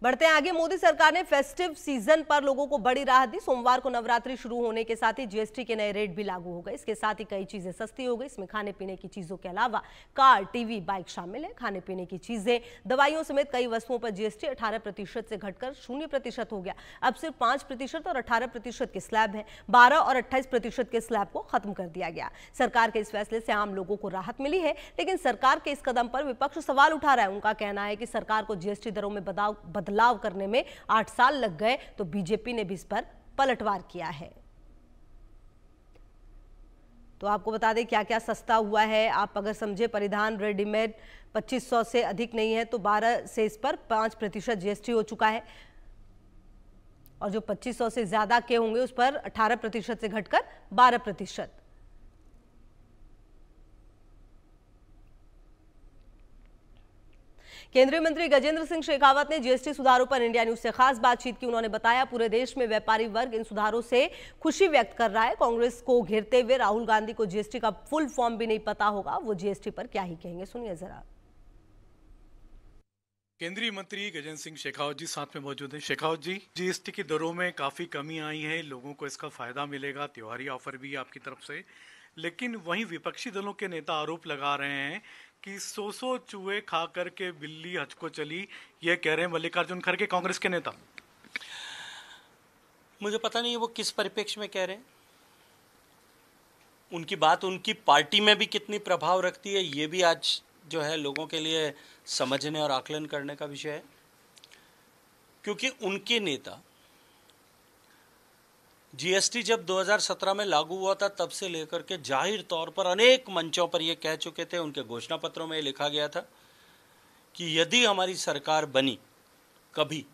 बढ़ते हैं आगे। मोदी सरकार ने फेस्टिव सीजन पर लोगों को बड़ी राहत दी। सोमवार को नवरात्रि शुरू होने के साथ ही जीएसटी के नए रेट भी लागू हो गए। इसके साथ ही कई चीजें सस्ती हो गई। इसमें खाने पीने की चीजों के अलावा कार, टीवी, बाइक शामिल है। खाने पीने की चीजें, दवाइयों समेत कई वस्तुओं पर जीएसटी 18% से घटकर 0% हो गया। अब सिर्फ 5% और 18% के स्लैब है। 12 और 28% के स्लैब को खत्म कर दिया गया। सरकार के इस फैसले से आम लोगों को राहत मिली है, लेकिन सरकार के इस कदम पर विपक्ष सवाल उठा रहा है। उनका कहना है कि सरकार को जीएसटी दरों में बदलाव करने में 8 साल लग गए, तो बीजेपी ने भी इस पर पलटवार किया है। तो आपको बता दें क्या क्या सस्ता हुआ है। आप अगर समझे, परिधान रेडीमेड 2500 से अधिक नहीं है तो 12 से इस पर 5% जीएसटी हो चुका है, और जो 2500 से ज्यादा के होंगे उस पर 18% से घटकर 12%। केंद्रीय मंत्री गजेंद्र सिंह शेखावत ने जीएसटी सुधारों पर इंडिया न्यूज से खास बातचीत की। उन्होंने बताया पूरे देश में व्यापारी वर्ग इन सुधारों से खुशी व्यक्त कर रहा है। कांग्रेस को घेरते हुए राहुल गांधी को जीएसटी का फुल फॉर्म भी नहीं पता होगा, वो जीएसटी पर क्या ही कहेंगे, सुनिए जरा। केंद्रीय मंत्री गजेंद्र सिंह शेखावत जी साथ में मौजूद हैं। शेखावत जी, जीएसटी की दरों में काफी कमी आई है, लोगों को इसका फायदा मिलेगा, त्योहारी ऑफर भी आपकी तरफ से, लेकिन वहीं विपक्षी दलों के नेता आरोप लगा रहे हैं कि 100 चूहे खा करके बिल्ली हज को चली, ये कह रहे हैं मल्लिकार्जुन खड़गे, कांग्रेस के नेता। मुझे पता नहीं है वो किस परिप्रेक्ष्य में कह रहे हैं। उनकी बात उनकी पार्टी में भी कितनी प्रभाव रखती है, ये भी आज जो है लोगों के लिए समझने और आकलन करने का विषय है। क्योंकि उनके नेता जीएसटी जब 2017 में लागू हुआ था तब से लेकर के जाहिर तौर पर अनेक मंचों पर यह कह चुके थे, उनके घोषणा पत्रों में लिखा गया था कि यदि हमारी सरकार बनी, कभी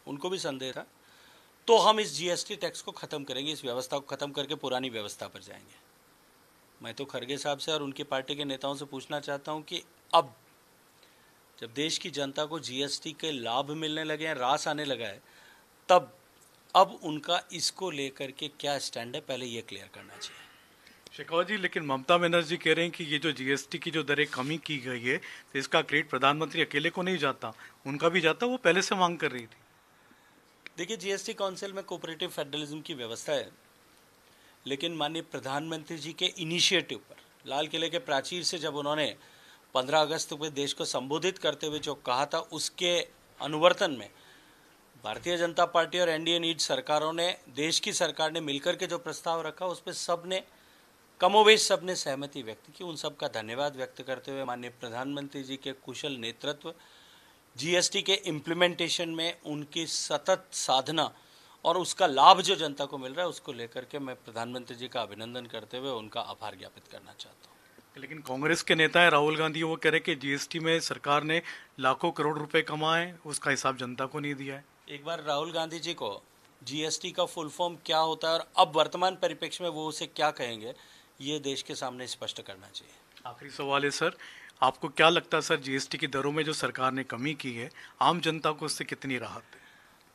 उनको भी संदेह था, तो हम इस जीएसटी टैक्स को खत्म करेंगे, इस व्यवस्था को खत्म करके पुरानी व्यवस्था पर जाएंगे। मैं तो खड़गे साहब से और उनकी पार्टी के नेताओं से पूछना चाहता हूं कि अब जब देश की जनता को जीएसटी के लाभ मिलने लगे हैं, रास आने लगा है, तब अब उनका इसको लेकर के क्या स्टैंड है, पहले ये क्लियर करना चाहिए। शेखावत जी, लेकिन ममता बनर्जी कह रहे हैं कि ये जो जीएसटी की जो दरें कमी की गई है, तो इसका क्रेडिट प्रधानमंत्री अकेले को नहीं जाता, उनका भी जाता, वो पहले से मांग कर रही थी। देखिए, जीएसटी काउंसिल में कोऑपरेटिव फेडरलिज्म की व्यवस्था है, लेकिन माननीय प्रधानमंत्री जी के इनिशिएटिव पर लाल किले के प्राचीर से जब उन्होंने 15 अगस्त को देश को संबोधित करते हुए जो कहा था, उसके अनुवर्तन में भारतीय जनता पार्टी और एनडीए नीड सरकारों ने, देश की सरकार ने मिलकर के जो प्रस्ताव रखा, उस पर सबने कमोवेश सबने सहमति व्यक्त की। उन सब का धन्यवाद व्यक्त करते हुए माननीय प्रधानमंत्री जी के कुशल नेतृत्व, जीएसटी के इम्प्लीमेंटेशन में उनकी सतत साधना और उसका लाभ जो जनता को मिल रहा है, उसको लेकर के मैं प्रधानमंत्री जी का अभिनंदन करते हुए उनका आभार ज्ञापित करना चाहता हूँ। लेकिन कांग्रेस के नेता है राहुल गांधी, वो कह रहे कि जीएसटी में सरकार ने लाखों करोड़ रुपए कमाए, उसका हिसाब जनता को नहीं दिया है। एक बार राहुल गांधी जी को जीएसटी का फुल फॉर्म क्या होता है और अब वर्तमान परिप्रेक्ष्य में वो उसे क्या कहेंगे, ये देश के सामने स्पष्ट करना चाहिए। आखिरी सवाल है सर, आपको क्या लगता है सर, जीएसटी की दरों में जो सरकार ने कमी की है, आम जनता को उससे कितनी राहत है?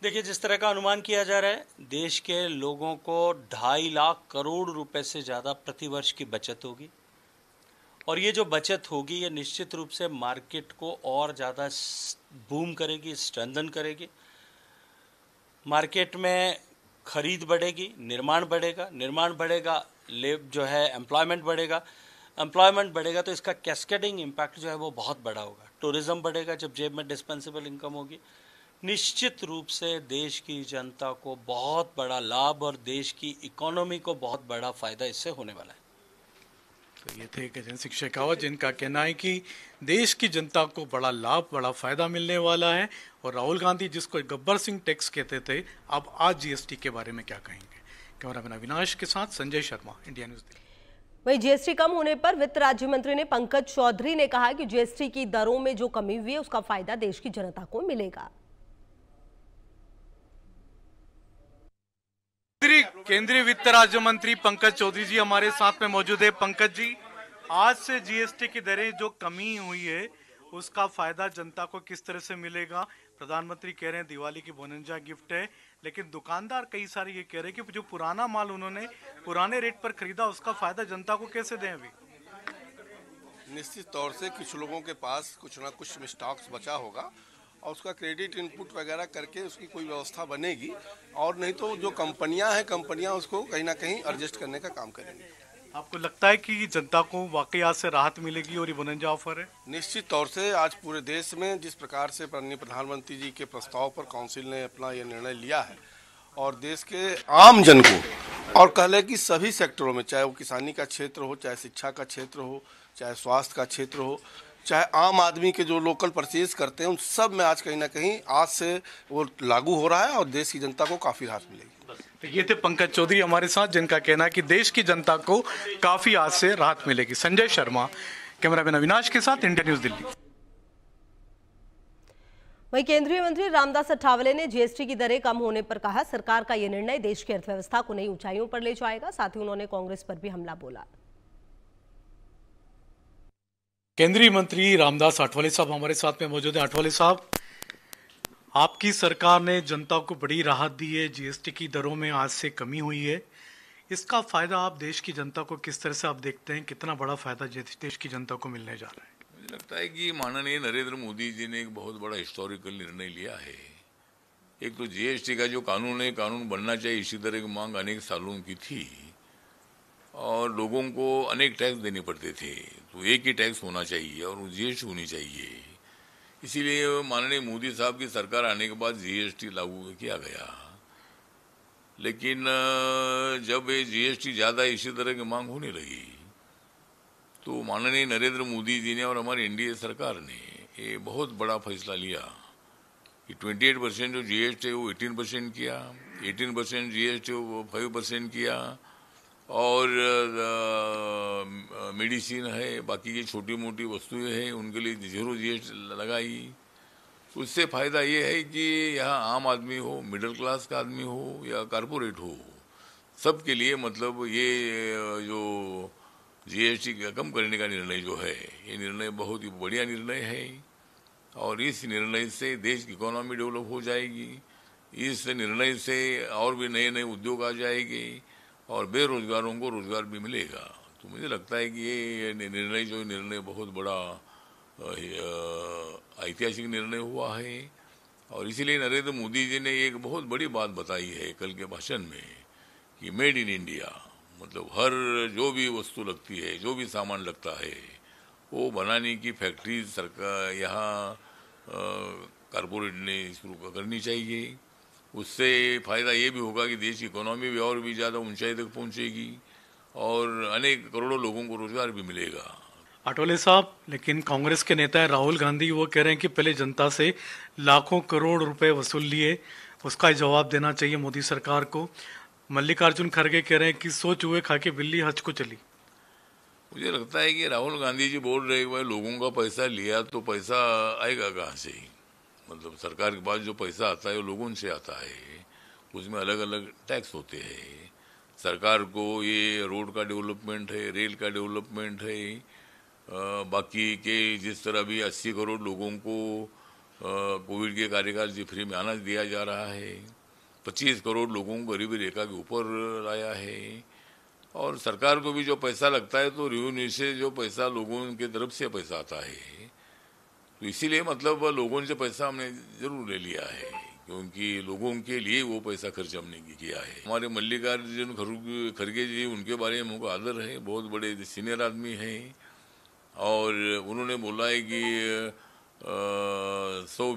देखिए, जिस तरह का अनुमान किया जा रहा है, देश के लोगों को 2.5 लाख करोड़ रुपए से ज़्यादा प्रतिवर्ष की बचत होगी, और ये जो बचत होगी ये निश्चित रूप से मार्केट को और ज़्यादा बूम करेगी, स्ट्रेंथन करेगी। मार्केट में खरीद बढ़ेगी, निर्माण बढ़ेगा, जो है एम्प्लॉयमेंट बढ़ेगा, तो इसका कैस्केडिंग इम्पैक्ट जो है वो बहुत बड़ा होगा। टूरिज्म बढ़ेगा, जब जेब में डिस्पेंसेबल इनकम होगी, निश्चित रूप से देश की जनता को बहुत बड़ा लाभ और देश की इकोनॉमी को बहुत बड़ा फायदा इससे होने वाला है। तो ये थे गजेंद्र सिंह शेखावत, जिनका कहना है कि देश की जनता को बड़ा लाभ, बड़ा फायदा मिलने वाला है। और राहुल गांधी, जिसको गब्बर सिंह टैक्स कहते थे, अब आज जीएसटी के बारे में क्या कहेंगे। कैमरामैन अविनाश के साथ संजय शर्मा, इंडिया न्यूज दिल्ली। वहीं जीएसटी कम होने पर वित्त राज्य मंत्री ने पंकज चौधरी ने कहा कि जीएसटी की दरों में जो कमी हुई है उसका फायदा देश की जनता को मिलेगा। केंद्रीय वित्त राज्य मंत्री पंकज चौधरी जी हमारे साथ में मौजूद है। पंकज जी, आज से जीएसटी की दरें जो कमी हुई है उसका फायदा जनता को किस तरह से मिलेगा? प्रधानमंत्री कह रहे हैं दिवाली की बोनंजा गिफ्ट है, लेकिन दुकानदार कई सारे ये कह रहे हैं कि जो पुराना माल उन्होंने पुराने रेट पर खरीदा उसका फायदा जनता को कैसे दें? अभी निश्चित तौर से कुछ लोगों के पास कुछ ना कुछ स्टॉक्स बचा होगा और उसका क्रेडिट इनपुट वगैरह करके उसकी कोई व्यवस्था बनेगी, और नहीं तो जो कंपनियां हैं कंपनियां उसको कहीं ना कहीं एडजस्ट करने का काम करेंगी। आपको लगता है कि जनता को वाकई आज से राहत मिलेगी और ये बोनस ऑफर है? निश्चित तौर से आज पूरे देश में जिस प्रकार से माननीय प्रधानमंत्री जी के प्रस्ताव पर काउंसिल ने अपना ये निर्णय लिया है और देश के आम जन को और कह लें कि सभी सेक्टरों में, चाहे वो किसानी का क्षेत्र हो, चाहे शिक्षा का क्षेत्र हो, चाहे स्वास्थ्य का क्षेत्र हो, चाहे आम आदमी के जो लोकल परचेज करते हैं, उन सब में आज कहीं ना कहीं आज से वो लागू हो रहा है और देश की जनता को काफ़ी राहत मिलेगी। तो ये थे पंकज चौधरी हमारे साथ, जिनका कहना है कि देश की जनता को काफी आज से राहत मिलेगी। संजय शर्मा, कैमरामैन अविनाश के साथ, इंडिया न्यूज दिल्ली। वहीं केंद्रीय मंत्री रामदास अठावले ने जीएसटी की दरें कम होने पर कहा, सरकार का यह निर्णय देश की अर्थव्यवस्था को नई ऊंचाइयों पर ले जाएगा। साथ ही उन्होंने कांग्रेस पर भी हमला बोला। केंद्रीय मंत्री रामदास अठावले साहब हमारे साथ में मौजूद हैं। अठावले साहब, आपकी सरकार ने जनता को बड़ी राहत दी है, जीएसटी की दरों में आज से कमी हुई है। इसका फायदा आप देश की जनता को किस तरह से आप देखते हैं, कितना बड़ा फायदा देश की जनता को मिलने जा रहा है? मुझे लगता है कि माननीय नरेंद्र मोदी जी ने एक बहुत बड़ा हिस्टोरिकल निर्णय लिया है। एक तो जीएसटी का जो कानून है, कानून बनना चाहिए, इसी तरह की मांग अनेक सालों की थी और लोगों को अनेक टैक्स देने पड़ते थे, तो एक ही टैक्स होना चाहिए और वो जीएसटी होनी चाहिए। इसीलिए माननीय मोदी साहब की सरकार आने के बाद जीएसटी लागू किया गया। लेकिन जब ये जीएसटी ज़्यादा इसी तरह की मांग होने लगी तो माननीय नरेंद्र मोदी जी ने और हमारी एनडीए सरकार ने ये बहुत बड़ा फैसला लिया कि 28% जो जीएसटी है वो 18% किया, 18% जीएसटी वो 5% किया और मेडिसिन है, बाकी की छोटी मोटी वस्तुएं हैं, उनके लिए 0 जीएसटी लगाई। उससे फ़ायदा ये है कि यहाँ आम आदमी हो, मिडिल क्लास का आदमी हो या कारपोरेट हो, सबके लिए मतलब ये जो जीएसटी कम करने का निर्णय जो है, ये निर्णय बहुत ही बढ़िया निर्णय है और इस निर्णय से देश की इकोनॉमी डेवलप हो जाएगी। इस निर्णय से और भी नए नए उद्योग आ जाएंगे और बेरोजगारों को रोजगार भी मिलेगा। तो मुझे लगता है कि ये निर्णय बहुत बड़ा ऐतिहासिक निर्णय हुआ है और इसीलिए नरेंद्र मोदी जी ने एक बहुत बड़ी बात बताई है कल के भाषण में कि मेड इन इंडिया, मतलब हर जो भी वस्तु लगती है, जो भी सामान लगता है, वो बनाने की फैक्ट्री सरकार यहाँ कारपोरेट ने शुरू करनी चाहिए। उससे फायदा ये भी होगा कि देश की इकोनॉमी भी और भी ज़्यादा ऊंचाई तक पहुंचेगी और अनेक करोड़ों लोगों को रोजगार भी मिलेगा। अठावले साहब, लेकिन कांग्रेस के नेता राहुल गांधी वो कह रहे हैं कि पहले जनता से लाखों करोड़ रुपए वसूल लिए, उसका जवाब देना चाहिए मोदी सरकार को। मल्लिकार्जुन खड़गे कह रहे हैं कि 100 चूहे खा के बिल्ली हज को चली। मुझे लगता है कि राहुल गांधी जी बोल रहे हैं लोगों का पैसा लिया तो पैसा आएगा कहाँ से? मतलब सरकार के पास जो पैसा आता है वो लोगों से आता है, उसमें अलग अलग टैक्स होते हैं। सरकार को ये रोड का डेवलपमेंट है, रेल का डेवलपमेंट है, बाकी के जिस तरह भी 80 करोड़ लोगों को कोविड के कार्यकाल से फ्री में अनाज दिया जा रहा है, 25 करोड़ लोगों को गरीबी रेखा के ऊपर लाया है और सरकार को भी जो पैसा लगता है तो रेवेन्यू से जो पैसा लोगों की तरफ से पैसा आता है, तो इसीलिए मतलब लोगों से पैसा हमने जरूर ले लिया है क्योंकि लोगों के लिए वो पैसा खर्च हमने किया है। हमारे मल्लिकार्जुन खड़गे जी, उनके बारे में हमको आदर है, बहुत बड़े सीनियर आदमी हैं और उन्होंने बोला है कि 100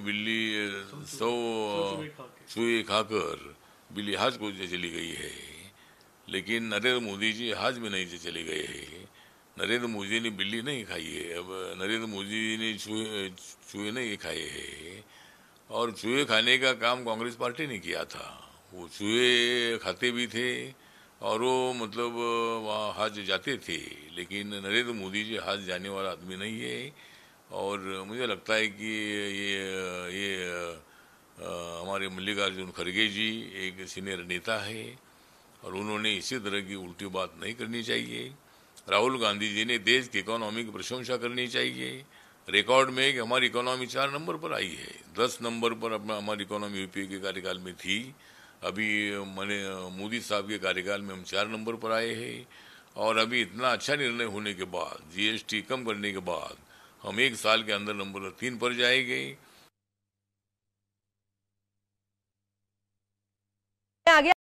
चूहे खाकर बिल्ली हज को चली गई है, लेकिन नरेंद्र मोदी जी हज में नहीं चले गए हैं। नरेंद्र मोदी ने बिल्ली नहीं खाई है, अब नरेंद्र मोदी ने चूहे नहीं खाए हैं और चूहे खाने का काम कांग्रेस पार्टी ने किया था। वो चूहे खाते भी थे और वो मतलब वहाँ हज जाते थे, लेकिन नरेंद्र मोदी जी हज जाने वाला आदमी नहीं है और मुझे लगता है कि ये हमारे मल्लिकार्जुन खड़गे जी एक सीनियर नेता है और उन्होंने इसी तरह की उल्टी बात नहीं करनी चाहिए। राहुल गांधी जी ने देश की इकोनॉमी की प्रशंसा करनी चाहिए। रिकॉर्ड में कि हमारी इकोनॉमी 4 नंबर पर आई है, 10 नंबर पर अपना हमारी इकोनॉमी यूपीए के कार्यकाल में थी। अभी मैंने मोदी साहब के कार्यकाल में हम 4 नंबर पर आए हैं और अभी इतना अच्छा निर्णय होने के बाद, जीएसटी कम करने के बाद हम 1 साल के अंदर नंबर 3 पर जाएंगे